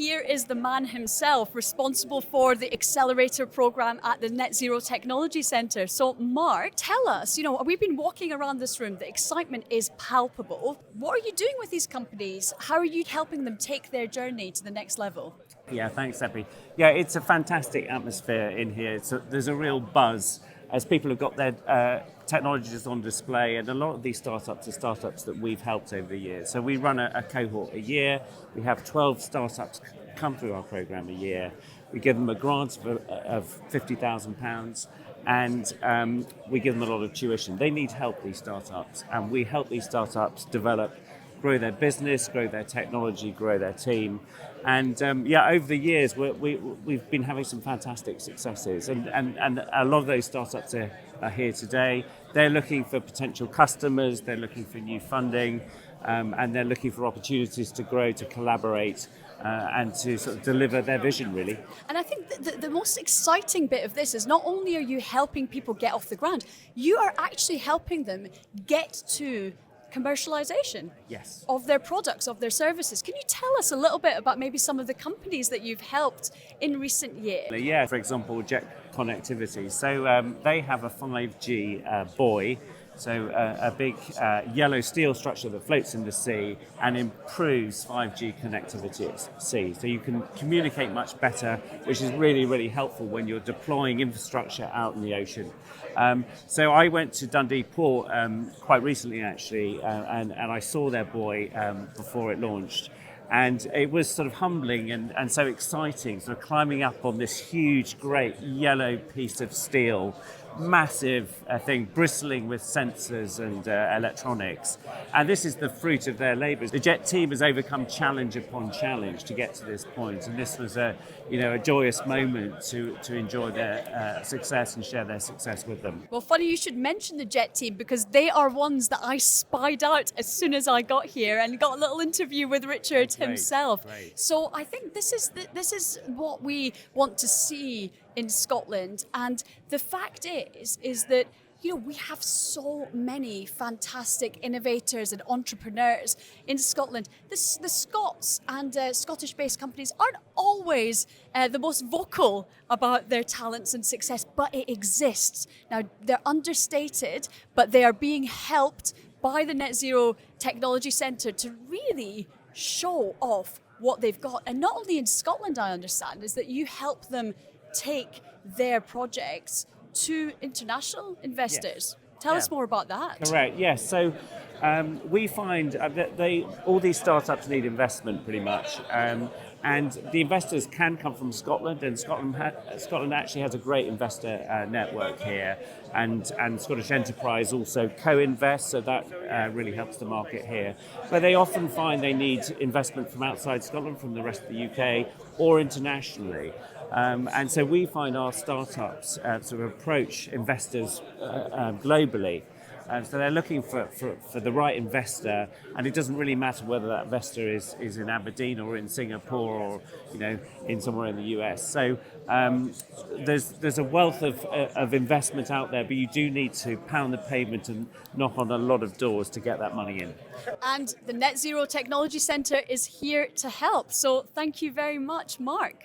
here is the man himself, responsible for the accelerator program at the Net Zero Technology Centre. So Mark, tell us, we've been walking around this room, the excitement is palpable. What are you doing with these companies? How are you helping them take their journey to the next level? Yeah, thanks, Sepi. Yeah, it's a fantastic atmosphere in here. There's a real buzz as people have got their technologies on display, and a lot of these startups are startups that we've helped over the years. So we run a cohort a year. We have 12 startups come through our program a year. We give them a grant of £50,000, and we give them a lot of tuition. They need help, these startups, and we help these startups develop, grow their business, grow their technology, grow their team. And over the years, we've been having some fantastic successes. And a lot of those startups are here today. They're looking for potential customers, they're looking for new funding, and they're looking for opportunities to grow, to collaborate, and to sort of deliver their vision, really. And I think the most exciting bit of this is not only are you helping people get off the ground, you are actually helping them get to commercialization of their products, of their services. Can you tell us a little bit about maybe some of the companies that you've helped in recent years? Yeah, for example, Jet Connectivity. So they have a 5G buoy, so a big yellow steel structure that floats in the sea and improves 5G connectivity at sea. So you can communicate much better, which is really, really helpful when you're deploying infrastructure out in the ocean. So I went to Dundee Port quite recently, actually, and I saw their buoy before it launched. And it was sort of humbling and so exciting, sort of climbing up on this huge, great yellow piece of steel, massive thing bristling with sensors and electronics. And this is the fruit of their labours. The Jet team has overcome challenge upon challenge to get to this point, and this was a joyous moment to enjoy their success and share their success with them. Well, funny you should mention the Jet team, because they are ones that I spied out as soon as I got here and got a little interview with Richard himself. Great. So I think this is what we want to see in Scotland, and the fact is that we have so many fantastic innovators and entrepreneurs in Scotland. The Scots and Scottish-based companies aren't always the most vocal about their talents and success, but it exists. Now, they're understated, but they are being helped by the Net Zero Technology Centre to really show off what they've got. And not only in Scotland, I understand, is that you help them take their projects to international investors. Tell us more about that. Correct, yes. So we find that all these startups need investment pretty much. And the investors can come from Scotland, and Scotland actually has a great investor network here, and Scottish Enterprise also co-invests, so that really helps the market here. But they often find they need investment from outside Scotland, from the rest of the UK, or internationally. And so we find our startups sort of approach investors globally. So they're looking for the right investor, and it doesn't really matter whether that investor is in Aberdeen or in Singapore or in somewhere in the US. So there's a wealth of investment out there, but you do need to pound the pavement and knock on a lot of doors to get that money in. And the Net Zero Technology Centre is here to help. So thank you very much, Mark.